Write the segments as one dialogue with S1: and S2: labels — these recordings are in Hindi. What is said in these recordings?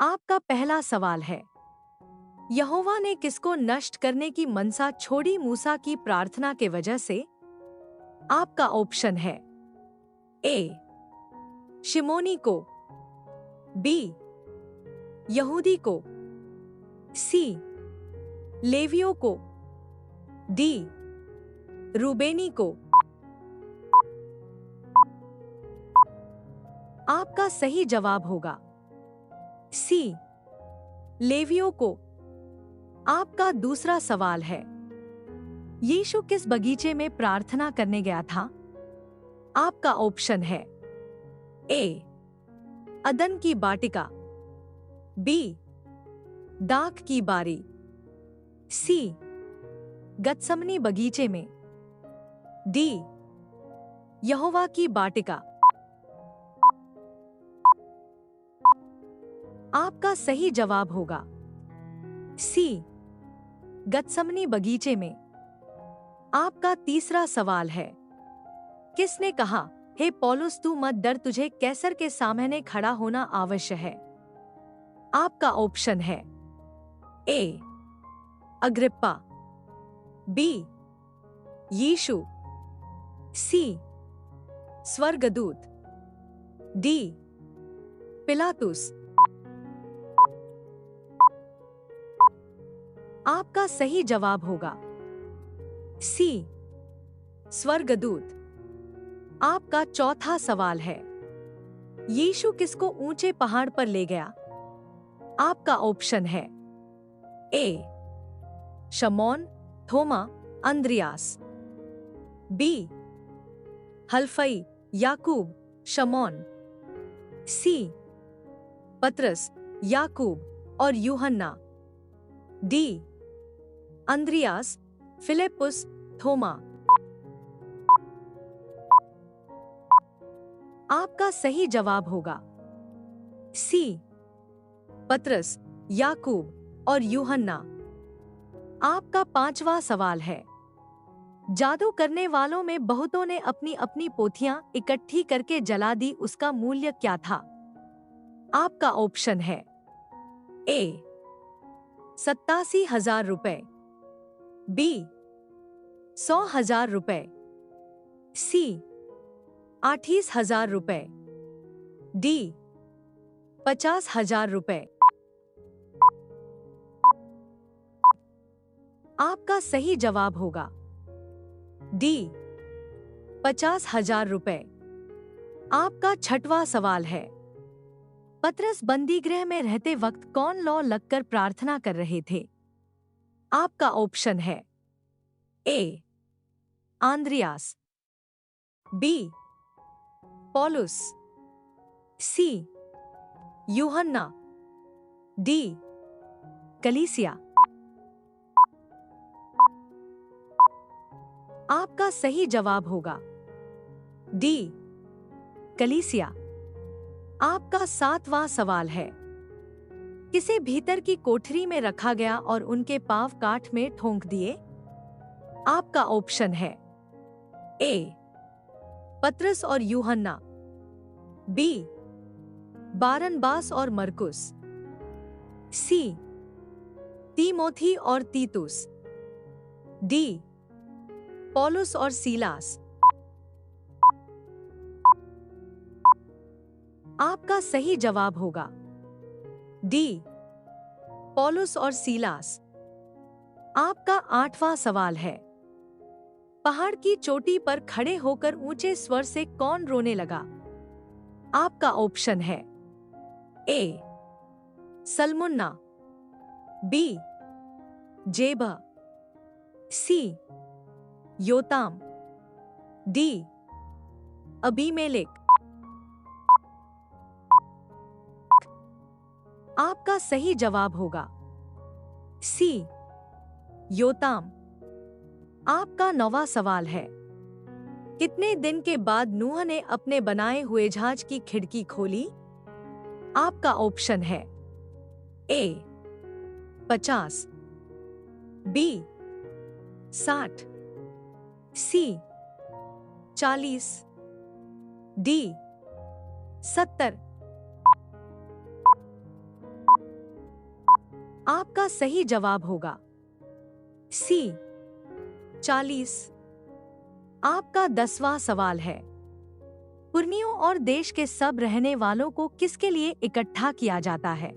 S1: आपका पहला सवाल है, यहोवा ने किसको नष्ट करने की मनसा छोड़ी मूसा की प्रार्थना के वजह से? आपका ऑप्शन है ए शिमोनी को, बी यहूदी को, सी लेवियों को, डी रूबेनी को। आपका सही जवाब होगा सी लेवियों को। आपका दूसरा सवाल है, यीशु किस बगीचे में प्रार्थना करने गया था? आपका ऑप्शन है ए अदन की बाटिका, बी दाख की बारी, सी गत्समनी बगीचे में, डी यहोवा की बाटिका। आपका सही जवाब होगा सी गत्समनी बगीचे में। आपका तीसरा सवाल है, किसने कहा, हे पौलुस तू मत डर, तुझे कैसर के सामने खड़ा होना आवश्यक है? आपका ऑप्शन है ए अग्रिप्पा, बी यीशु, सी स्वर्गदूत, डी पिलातुस। आपका सही जवाब होगा सी स्वर्गदूत। आपका चौथा सवाल है, यीशु किसको ऊंचे पहाड़ पर ले गया? आपका ऑप्शन है ए शमौन, थोमा, अंद्रियास, बी हल्फई, याकूब, शमौन, सी पतरस, याकूब और यूहन्ना, डी अंद्रियास, फिलिपुस, थोमा। आपका सही जवाब होगा सी पतरस, याकूब और यूहन्ना। आपका पांचवा सवाल है, जादू करने वालों में बहुतों ने अपनी अपनी पोथियां इकट्ठी करके जला दी, उसका मूल्य क्या था? आपका ऑप्शन है ए 87,000 रुपए, बी 100,000 रुपए, सी 28,000 रुपए, डी 50,000 रुपए। आपका सही जवाब होगा डी 50,000 रुपए। आपका छठवां सवाल है, पतरस बंदीगृह में रहते वक्त कौन लौ लगकर प्रार्थना कर रहे थे? आपका ऑप्शन है ए आंद्रियास, बी पौलुस, सी यूहन्ना, डी कलीसिया। आपका सही जवाब होगा डी कलीसिया। आपका सातवां सवाल है, किसे भीतर की कोठरी में रखा गया और उनके पांव काठ में ठोंक दिए? आपका ऑप्शन है ए पतरस और यूहन्ना, बी बारनबास और मरकुस, सी तीमोथी और तीतुस, डी पौलुस और सीलास। आपका सही जवाब होगा डी पौलुस और सीलास। आपका आठवां सवाल है, पहाड़ की चोटी पर खड़े होकर ऊंचे स्वर से कौन रोने लगा? आपका ऑप्शन है ए सलमुन्ना, बी जेबह, सी योताम, डी अबीमेलेक। आपका सही जवाब होगा सी योताम। आपका नौवां सवाल है, कितने दिन के बाद नूह ने अपने बनाए हुए जहाज की खिड़की खोली? आपका ऑप्शन है ए 50, बी 60, सी 40, डी 70। आपका सही जवाब होगा सी 40। आपका 10वां सवाल है, पुर्नियों और देश के सब रहने वालों को किसके लिए इकट्ठा किया जाता है?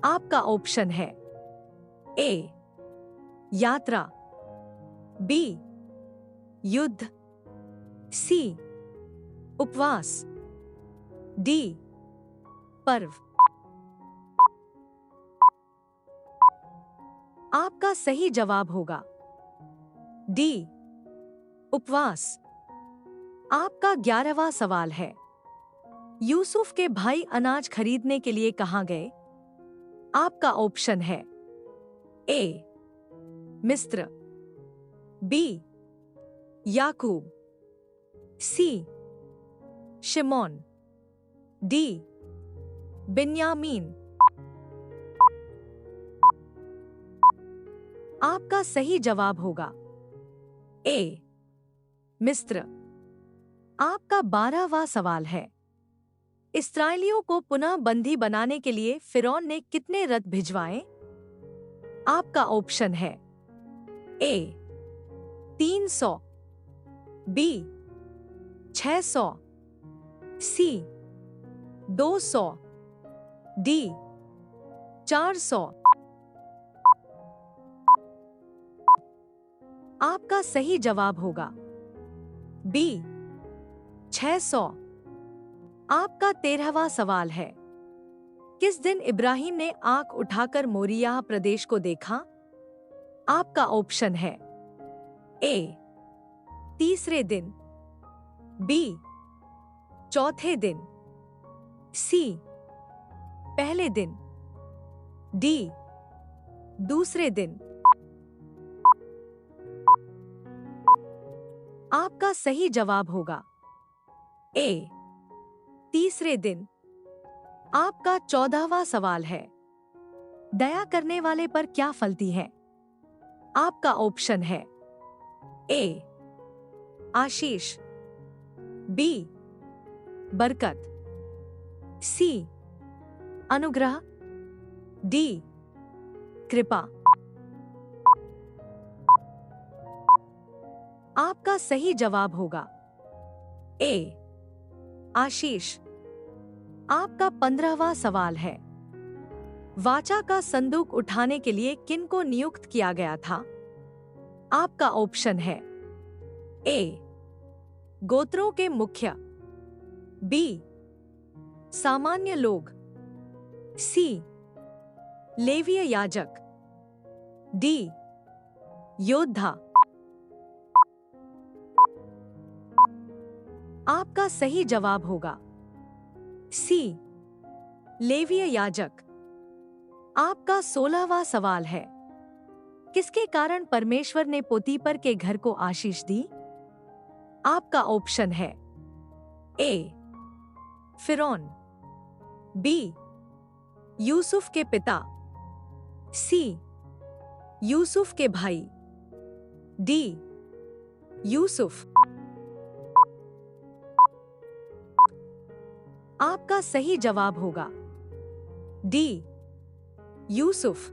S1: आपका ऑप्शन है ए यात्रा, बी युद्ध, सी उपवास, डी पर्व। आपका सही जवाब होगा डी उपवास। आपका 11वां सवाल है, यूसुफ के भाई अनाज खरीदने के लिए कहां गए? आपका ऑप्शन है ए मिस्र, बी याकूब, सी शिमोन, डी बिन्यामीन। आपका सही जवाब होगा ए मिस्र। आपका 12वां सवाल है, इस्राएलियों को पुनः बंदी बनाने के लिए फिरौन ने कितने रथ भिजवाए? आपका ऑप्शन है ए 300, बी 600, सी 200, डी 400। आपका सही जवाब होगा बी 600। आपका 13वां सवाल है, किस दिन इब्राहिम ने आंख उठाकर मोरिया प्रदेश को देखा? आपका ऑप्शन है ए तीसरे दिन, बी चौथे दिन, सी पहले दिन, डी दूसरे दिन। आपका सही जवाब होगा ए तीसरे दिन। आपका 14वां सवाल है, दया करने वाले पर क्या फलती है? आपका ऑप्शन है ए आशीष, बी बरकत, सी अनुग्रह, डी कृपा। आपका सही जवाब होगा ए आशीष। आपका 15वां सवाल है, वाचा का संदूक उठाने के लिए किन को नियुक्त किया गया था? आपका ऑप्शन है ए गोत्रों के मुखिया, बी सामान्य लोग, सी लेवीय याजक, डी योद्धा। आपका सही जवाब होगा सी लेवीय याजक। आपका 16वां सवाल है, किसके कारण परमेश्वर ने पोतीपर के घर को आशीष दी? आपका ऑप्शन है ए फिरौन, बी यूसुफ के पिता, सी यूसुफ के भाई, डी यूसुफ। आपका सही जवाब होगा डी यूसुफ।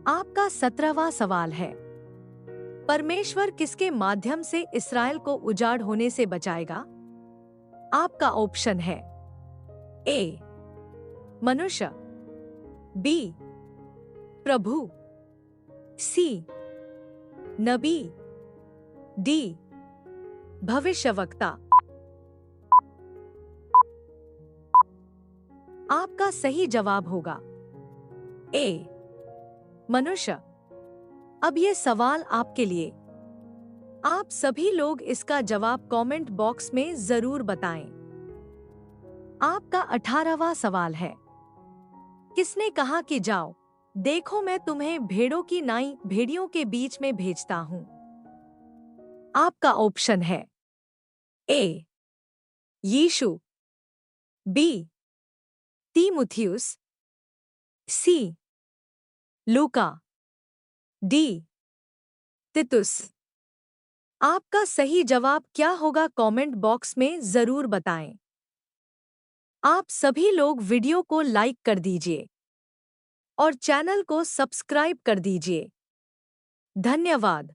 S1: आपका 17वां सवाल है, परमेश्वर किसके माध्यम से इस्राएल को उजाड़ होने से बचाएगा? आपका ऑप्शन है ए मनुष्य, बी प्रभु, सी नबी, डी भविष्यवक्ता। आपका सही जवाब होगा ए मनुष्य। अब ये सवाल आपके लिए। आप सभी लोग इसका जवाब कमेंट बॉक्स में जरूर बताएं। आपका 18वां सवाल है, किसने कहा कि जाओ देखो मैं तुम्हें भेड़ों की नाई भेड़ियों के बीच में भेजता हूं? आपका ऑप्शन है ए यीशु, बी तीमुथियुस, सी लूका, डी तितुस। आपका सही जवाब क्या होगा कमेंट बॉक्स में जरूर बताएं। आप सभी लोग वीडियो को लाइक कर दीजिए। और चैनल को सब्सक्राइब कर दीजिए। धन्यवाद।